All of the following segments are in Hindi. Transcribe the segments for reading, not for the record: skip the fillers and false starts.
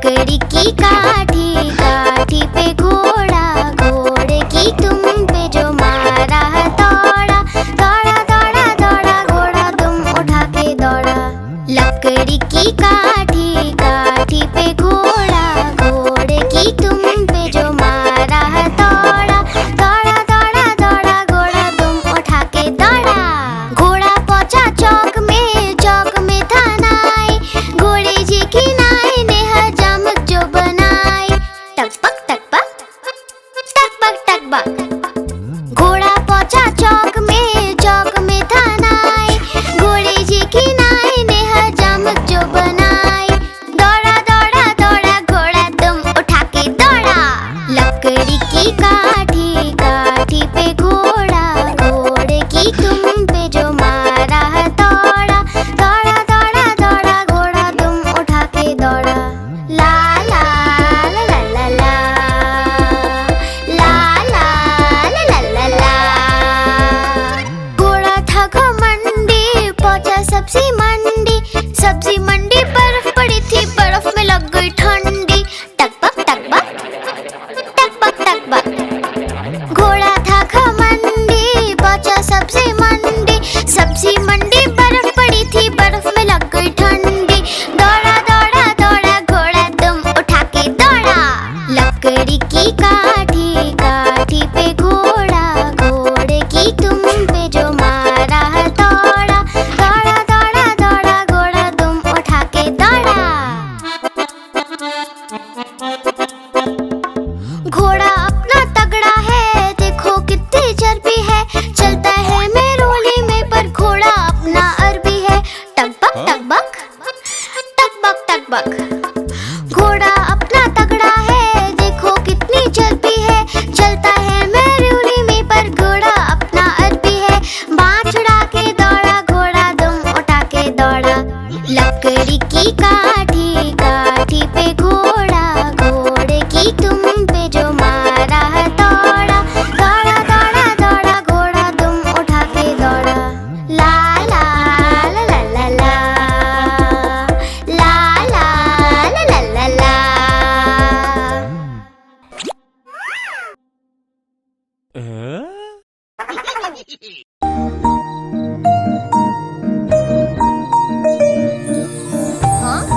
लकड़ी की काठी, काठी पे घोड़ा, घोड़े की तुम पे जो मारा है दौड़ा, दौड़ा दौड़ा दौड़ा घोड़ा तुम उठा के दौड़ा। लकड़ी की काठी, काठी पे घोड़ा, घोड़े की तुम पे जो मारा है दौड़ा, दौड़ा दौड़ा दौड़ा घोड़ा तुम उठा के दौड़ा। घोड़ा पहुंचा चौक में, चौक में था नाई, घोड़े जी की नाई ने हजामत जो बनाई। टकबक टकबक टकबक टकबक। घोड़ा पहुंचा चौक में, चौक में था नाई, घोड़े जी की नाई ने हजामत जो बनाई। दौड़ा दौड़ा दौड़ा घोड़ा तुम उठा के दौड़ा। लकड़ी की काठी, काठी पे घोड़ा, घोड़े की तुम पे जो मारा है दौड़ा, दौड़ा दौड़ा दौड़ा घोड़ा तुम उठा के दौड़ा। ला ला ला ला ला ला, ला ला ला ला ला ला। घोड़ा था घमंडी, पहुंचा सब्जी मंडी, सब्जी मंडी बर्फ पड़ी थी, बर्फ में लग गई ठंडी। टकबक टकबक टकबक टकबक। घोड़ा था घमंडी, पहुंचा सब्जी मंडी, सब्जी मंडी बर्फ पड़ी थी, बर्फ में लग गई ठंडी। दौड़ा दौड़ा दौड़ा घोड़ा तुम उठा के दौड़ा। लकड़ी की काठी, काठी पे घोड़ा, घोड़े की तुम पे जो मारा है दौड़ा, दौड़ा दौड़ा दौड़ा घोड़ा तुम उठा के दौड़ा। घोड़ा अपना तगड़ा है, देखो कितनी चर्बी है, चलता है मेरोली में पर घोड़ा अपना अरबी है। टकबक टकबक टकबक टकबक। घोड़ा अपना तगड़ा है, देखो कितनी चर्बी है, चलता है मेरोली में पर घोड़ा अपना अरबी है। बाँह छुड़ा के दौड़ा घोड़ा तुम उठा के दौड़ा। लकड़ी की काठी, काठी पे घोड़ा, घोड़े की तुम पे जो मारा है दौड़ा, दौड़ा दौड़ा दौड़ा घोड़ा तुम उठा के दौड़ा। ला ला ला ला ला ला, ला ला ला ला ला ला। हाँ?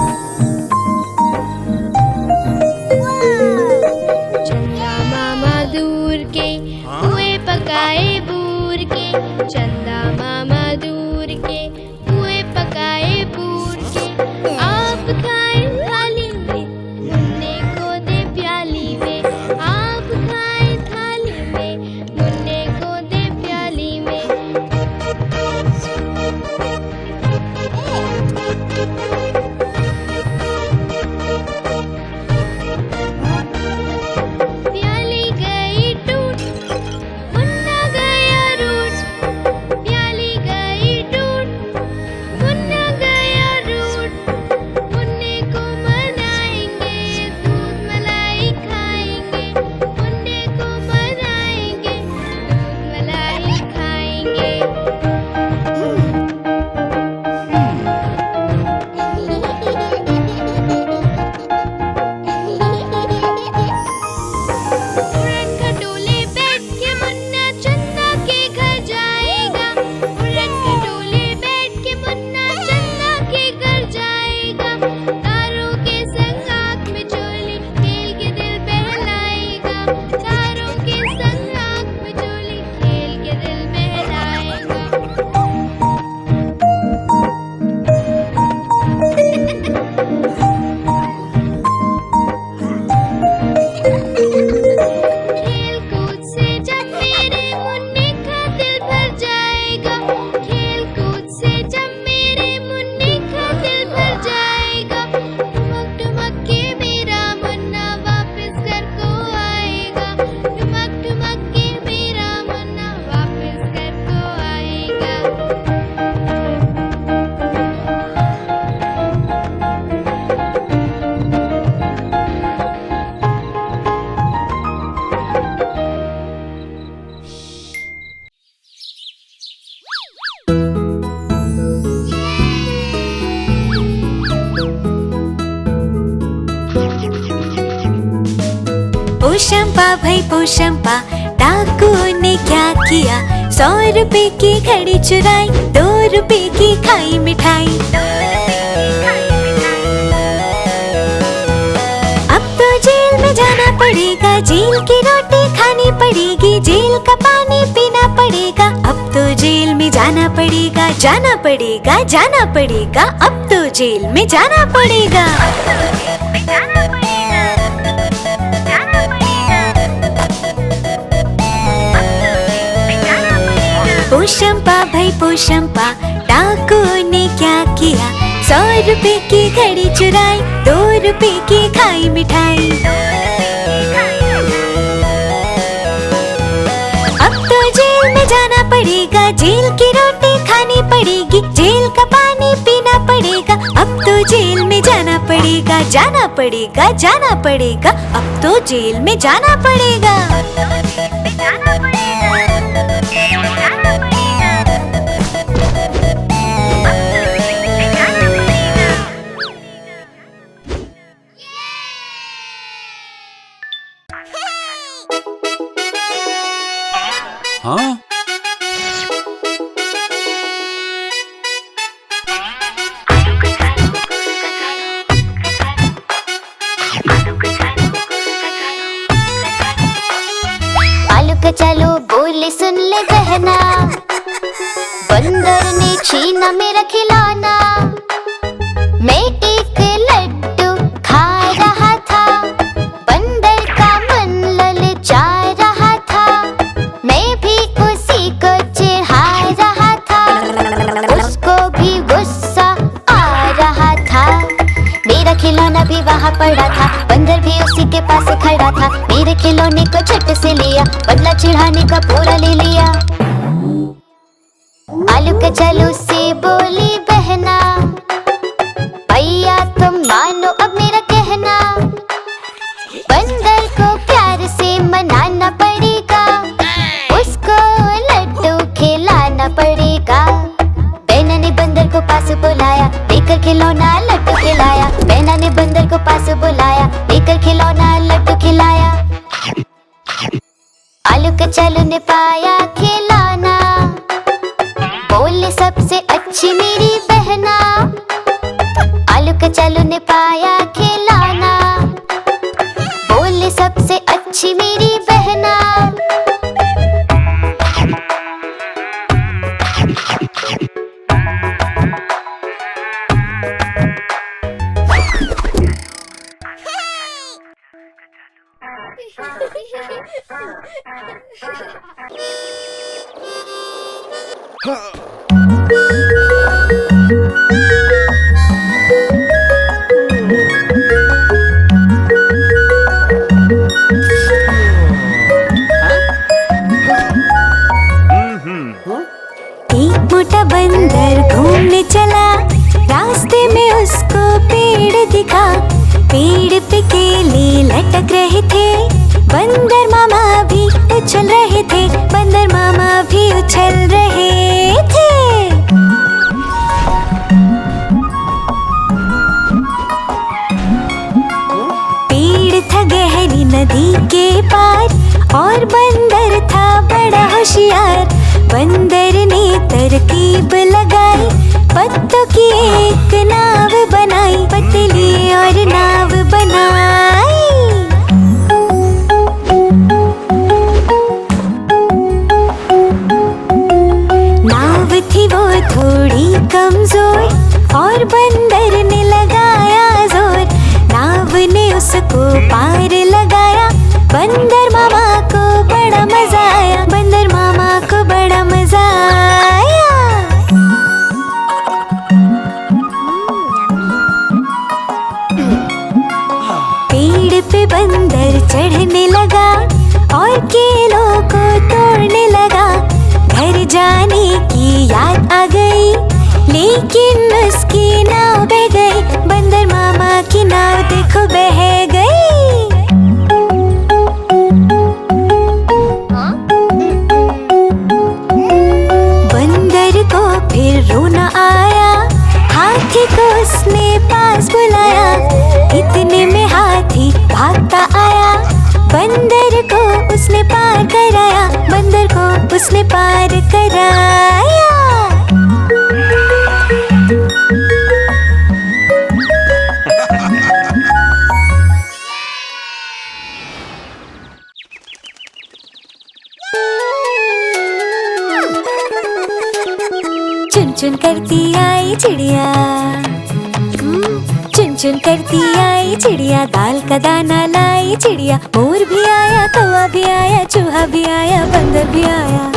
पोशंपा भाई पोशंपा, डाकू ने क्या किया? 100 रुपए की घड़ी चुराई, 2 रुपए की खाई मिठाई। अब तो जेल में जाना पड़ेगा, जेल की रोटी खानी पड़ेगी, जेल का पानी पीना पड़ेगा। अब तो जेल में जाना पड़ेगा, जाना पड़ेगा, जाना पड़ेगा। अब तो जेल में जाना पड़ेगा। पोशंपा भाई पोशंपा, डाकू ने क्या किया? 100 रुपए की घड़ी चुराई, 2 रुपए की खाई मिठाई। अब तो जेल में जाना पड़ेगा, जेल की रोटी खानी पड़ेगी, जेल का पानी पीना पड़ेगा। अब तो जेल में जाना पड़ेगा, जाना पड़ेगा, जाना पड़ेगा। अब तो जेल में जाना पड़ेगा। हाँ? आलू कचालू बोले सुन ले बहना, बंदर ने छीना मेरा खिलौना। मैं एक लड्डू खा रहा था, बंदर का मन ललचा रहा था। मैं भी उसी को चिढ़ा रहा था, उसको भी गुस्सा आ रहा था। मेरा खिलौना भी वहाँ पड़ा था, बंदर भी उसी के पास खड़ा था। मेरे खिलौने को झट से लिया, बदला चिढ़ाने का पूरा ले लिया। आलू कचालू से बोली बहना, भैया तुम मानो अब मेरा कहना। बंदर को प्यार से मनाना पड़ेगा, उसको लड्डू खिलाना पड़ेगा। बहना ने बंदर को पास बुलाया, लेकर खिलौना लड्डू खिलाया। बहना ने बंदर को पास बुलाया, लेकर खिलौना लड्डू खिलाया। आलू कचालू ने पाया खिलौना, बोले सबसे अच्छी मेरी बहना। आलू कचालू ने पाया खिलौना, बोले सबसे अच्छी मेरी बहना। एक मोटा बंदर घूमने चला, रास्ते में उसको पेड़ दिखा। पेड़ पे केले लटक रहे थे, बंदर मामा भी उछल रहे थे, बंदर मामा भी उछल रहे थे। पेड़ था गहरी नदी के पार, और बंदर था बड़ा होशियार। बंदर ने तरकीब लगाई, पत्तों की एक नाव बनाई, पतली और नाव बनाई। नाव थी वो थोड़ी कमजोर, और बंदर ने लगाया जोर। नाव ने उसको पार लगाया, बंदर मामा को बड़ा मजा आया, बंदर मामा को बड़ा मजा आया। पेड़ पे बंदर चढ़ने लगा, और केलों को तोड़ने लगा। घर जाने की याद आ गई, लेकिन उसकी नाव बह गई। बंदर मामा की नाव देखो बह गई। बंदर को फिर रोना आया, हाथी को उसने पास बुलाया। इतने में हाथी भागता आया, बंदर को उसने पार कराया, बंदर को उसने पार कराया। चुन चुन करती आई चिड़िया, चुन चुन करती आई चिड़िया, दाल का दाना लाई चिड़िया। मोर भी आया, कौवा भी आया, चूहा भी आया, बंदर भी आया।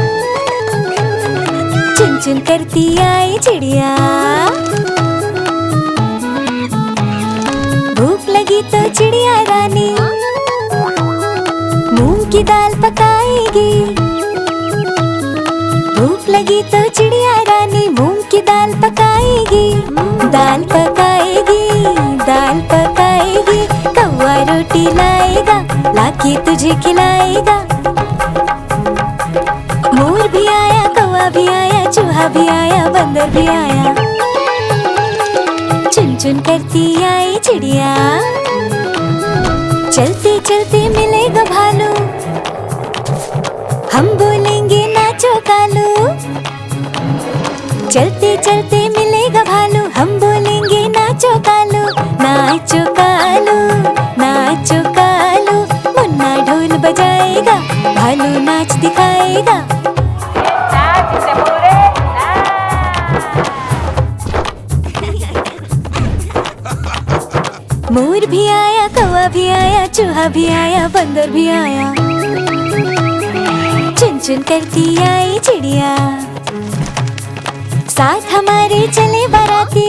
चुन चुन करती आई चिड़िया। भूख लगी तो चिड़िया रानी मूंग की दाल पकाएगी। भूख लगी तो चिड़िया रानी मूंग की दाल पकाएगी। दाल पकाएगी, दाल पकाएगी। कौवा रोटी लाएगा, लाके तुझे खिलाएगा। मोर भी आया, कौवा भी आया, चूहा भी आया, बंदर भी आया। चुन चुन करती आई चिड़िया। चलते चलते मिलेगा भालू, हम बोलेंगे नाचो कालू। चलते चलते मिलेगा भालू, हम बोलेंगे नाचो कालू। नाचो कालू, नाचो कालू। मुन्ना ढोल बजाएगा, भालू नाच दिखाएगा। मोर भी आया, कौवा भी आया, चूहा भी आया, बंदर भी आया। चुन चुन करती आई चिड़िया। साथ हमारे चले बाराती,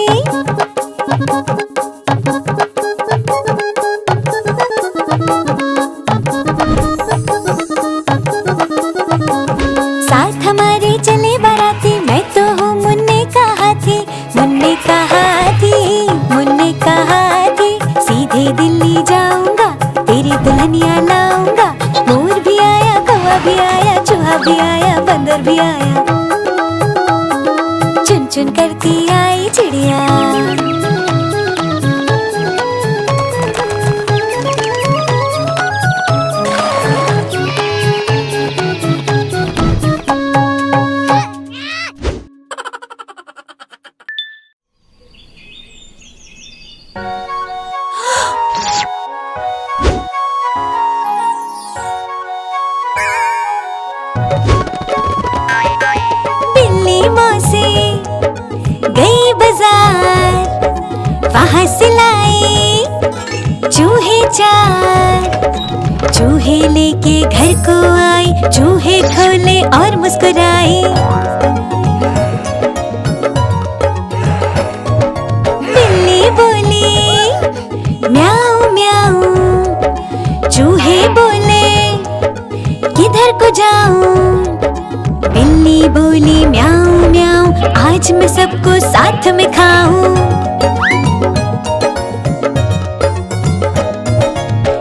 साथ हमारे चले बाराती। मैं तो हूँ मुन्ने का हाथी, मुन्ने का हाथी, मुन्ने का हाथी। सीधे दिल्ली जाऊंगा, तेरी दुल्हनिया लाऊंगा। मोर भी आया, कौवा भी आया, चूहा भी आया, बंदर भी आया। चुन चुन करती आई चिड़िया। बिल्ली मौसी गई बाजार, वहाँ से लाई चूहे चार। चूहे लेके घर को आई, चूहे खोले और मुस्कुराई। बिल्ली बोली म्याऊ म्याऊ, चूहे बोले किधर को जाऊं। बिल्ली बोली म्याऊ म्याऊ, आज मैं सबको साथ में खाऊं।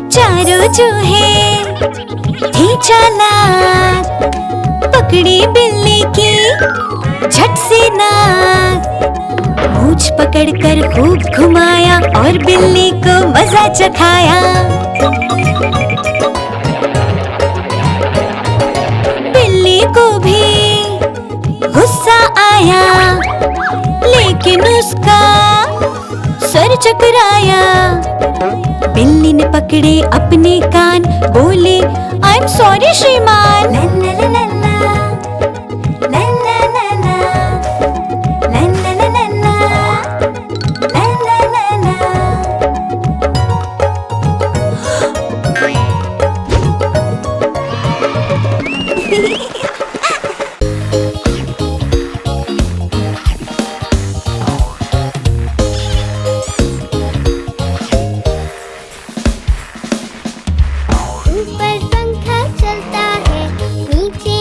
चारों चूहे थे चालाक, पकड़ी बिल्ली की झट से नाक। मूंछ पकड़कर खूब घुमाया और बिल्ली को मजा चखाया। बिल्ली को भी गुस्सा आया, लेकिन उसका सर चकराया। बिल्ली ने पकड़े अपने कान, बोली आई एम सॉरी श्रीमान। लल्ला लल्ला लल्ला लल्ला लल्ला लल्ला लल्ला लल्ला। ऊपर पंखा चलता है, नीचे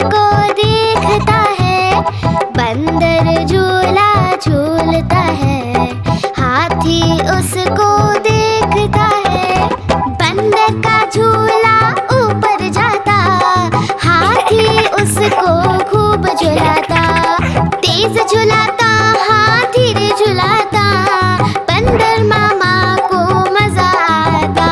उसको देखता है, बंदर झूला झूलता है। हाथी उसको देखता है, बंदर का झूला ऊपर जाता। हाथी उसको खूब झुलाता, तेज झुलाता, हाँ धीरे झुलाता। बंदर मामा को मजा आता।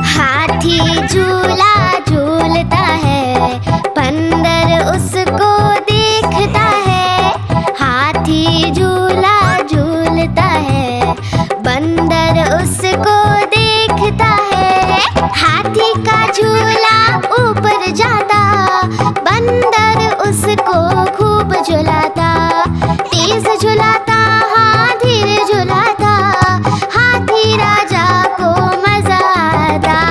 हाथी झूला झूलता है, बंदर उसको देखता है। हाथी झूला झूलता है, बंदर उसको देखता है। हाथी का झूला ऊपर जाता, बंदर उसको खूब झुलाता। तेज झुलाता, हाँ धीरे झुलाता। हाथी राजा को मजा आता।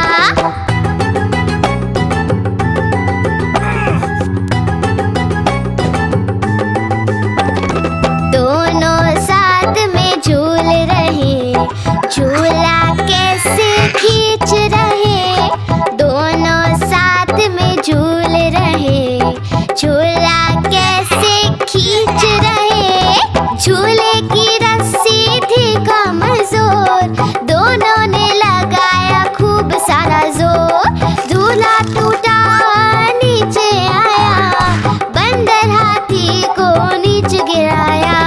दोनों साथ में झूल रहे, झूला कैसे खींच रहे। दोनों साथ में झूल रहे, झूला कैसे खींच रहे। झूले की रस्सी थी कमजोर, दोनों ने लगाया खूब सारा जोर। झूला टूटा, नीचे आया, बंदर हाथी को नीचे गिराया।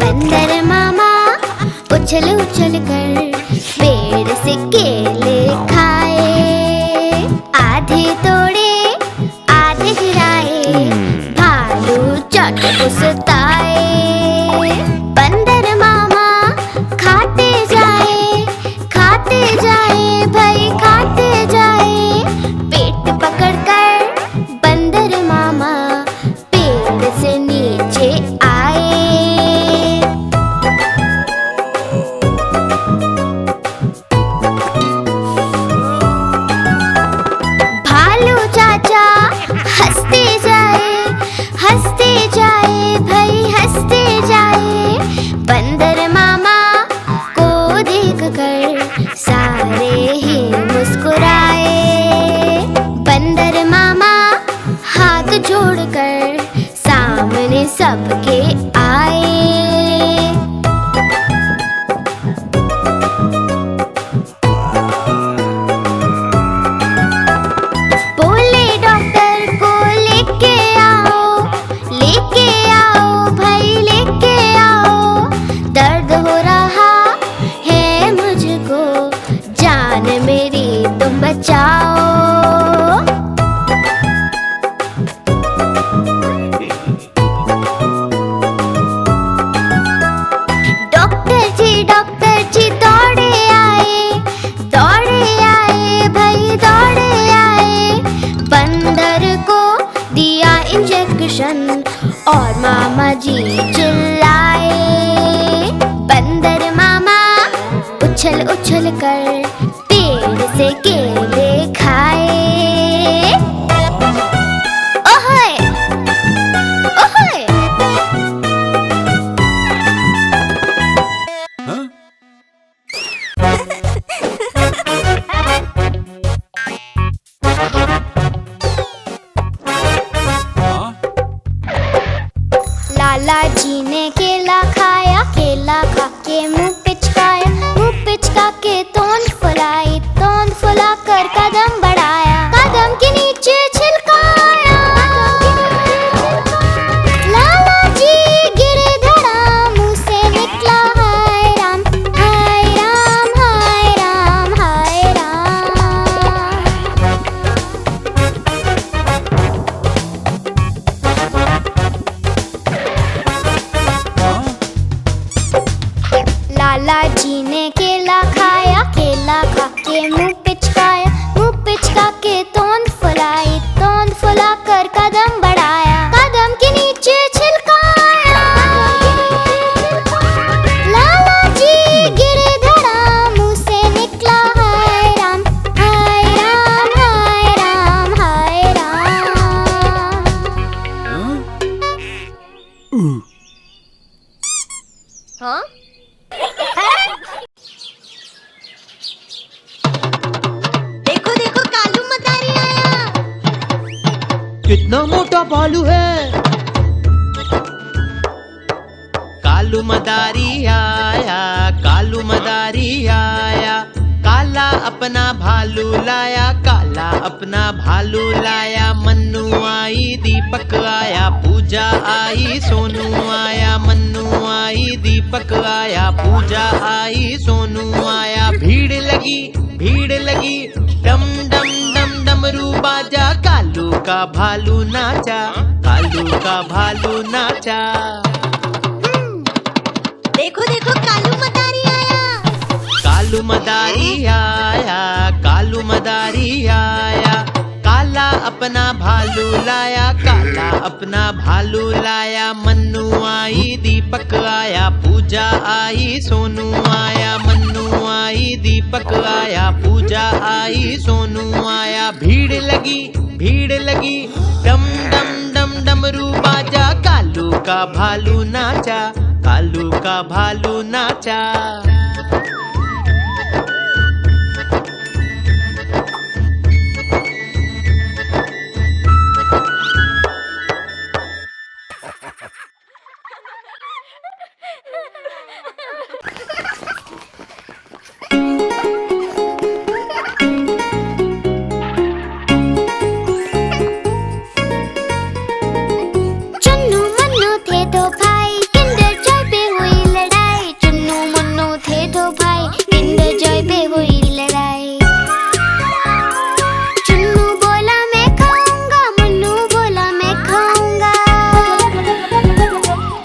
बंदर मामा उछल उछल कर पेड़ से केले खाए। आधे तोड़े, आधे गिराए, भालू चट उसताए। बंदर मामा खाते जाए, खाते जाए, भाई खाते जाए। पेट पकड़कर बंदर मामा पेड़ से नीचे आए। भालू चाचा हंसते जाए, भाई हंसते जाए। बंदर मामा को देखकर सारे ही मुस्कुराए। बंदर मामा हाथ जोड़कर सामने सबके आए। बोले डॉक्टर को लेके आओ भाई लेके आओ। दर्द हो रहा है मुझको, जान मेरी तुम बचाओ। डॉक्टर जी दौड़े आए, भाई दौड़े आए। बंदर को दिया इंजेक्शन और मामा जी चिल्लाए। बंदर मामा उछल उछल कर पेड़ से केले खाए। ओहे ओहे। हाँ? हाँ? लाला जी ने केला खाया, केला खा के मुंह पिचकाया, मुंह पिचका के तोन क्या भालू है। कालू मदारी आया, कालू मदारी आया, काला अपना भालू लाया, काला अपना भालू लाया। मन्नू आई, दीपक आया, पूजा आई, सोनू आया। मन्नू आई, दीपक आया, पूजा आई, सोनू आया। भीड़ लगी, डम डम डम डमरू बाजा। कालू का भालू नाचा, कालू का भालू नाचा। देखो देखो कालू मदारी आया, कालू मदारी आया, कालू मदारी आया, काला अपना भालू लाया, काला अपना भालू लाया। मन्नू आई, दीपक आया, पूजा आई, सोनू आया। मन्नू आई, दीपक आया, पूजा आई, सोनू आया। भीड़ लगी, डम डम डम डमरू बाजा। कालू का भालू नाचा, कालू का भालू नाचा। चुन्नू मुन्नू थे दो भाई, किंडर जॉय पे हुई लड़ाई। चुन्नू मुन्नू थे दो भाई, किंडर जॉय पे हुई लड़ाई। चुन्नू बोला मैं खाऊंगा, मुन्नू बोला मैं खाऊंगा।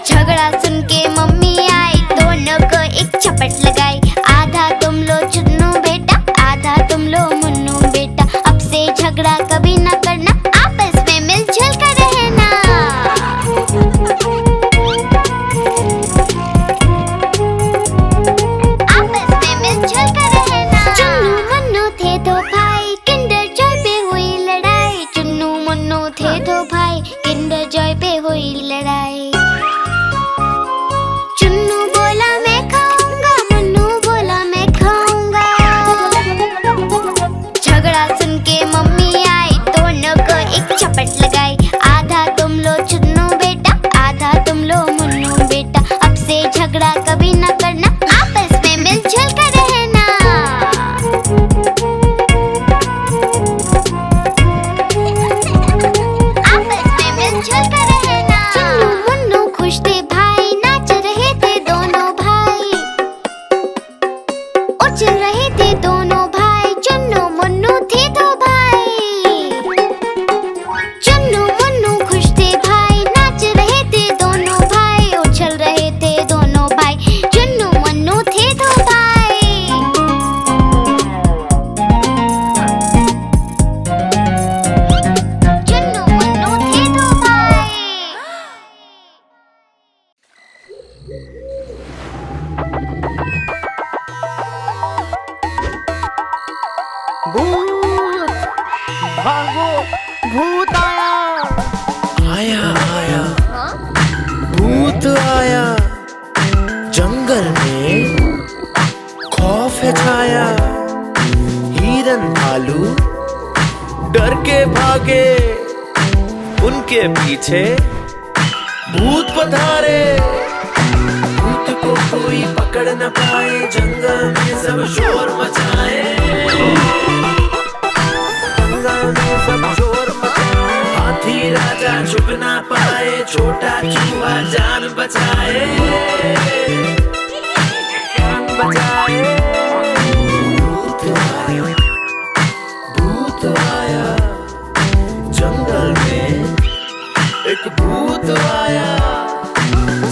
झगड़ा सुन के मम्मी आई, दोनों को एक झपट लगाई। आधा तुम लो चुन्नू बेटा, आधा तुम लो मुन्नू बेटा। अब से झगड़ा कभी न करना, आपस में मिलजुल कर रहना। आपस में मिलजुल कर रहना। चुन्नू मुन्नू थे दो भाई, किंडर जॉय पे हुई लड़ाई। चुन्नू मुन्नू थे दो भाई, किंडर जॉय पे हुई लड़ाई। चुन्नू बोला मैं खाऊंगा, मुन्नू बोला मैं खाऊंगा। झगड़ा सुन के मम्मी आई, दोनों को एक झपट लगाई। आधा तुम लो चुन्नू बेटा, आधा तुम लो मुन्नू बेटा। अब से झगड़ा कभी न करना, आपस में मिलजुल कर रहना। आपस में मिलजुल कर रहना। चुन्नू मुन्नू खुश थे भाई, नाच रहे थे दोनों भाई। उछल रहे थे दोनों भाई, चुन्नू मुन्नू थे दो भाई। चुन्नू मुन्नू खुश थे भाई, नाच रहे थे दोनों भाई। उछल रहे थे दोनों भाई, चुन्नू मुन्नू थे दो भाई। चुन्नू मुन्नू थे दो भाई। भूत भागो, भूत आया, आया भूत आया। जंगल में खौफ है छाया। हिरन भालू डर के भागे, उनके पीछे भूत पधारे। भूत को कोई पकड़ न पाए, जंगल में सब शोर मचाए। जंगल में सब शोर मचाए। हाथी राजा छुप ना पाए, छोटा चूहा जान बचाए। जान बचाए। भूत आया, भूत आया। जंगल में एक भूत आया।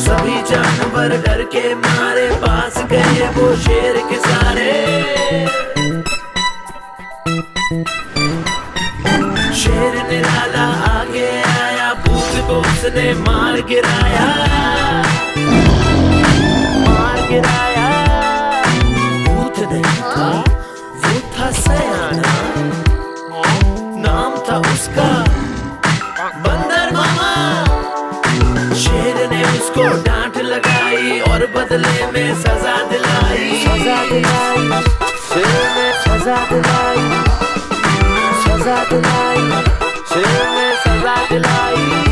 सभी जानवर डर के मारे, पास गए वो शेर के सारे। शेर निराला आगे आया, भूत को उसने मार गिराया। मार गिराया। भूत नहीं था, वो था सयाना। नाम था उसका बंदर मामा। शेर ने उसको डांट लगाई और बदले में सजा दिलाई। सजा दिलाई। शेर ने सजा दिलाई। सजा दिलाई। शेर ने सजा दिलाई।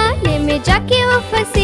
जाने में जाके वो फंसी।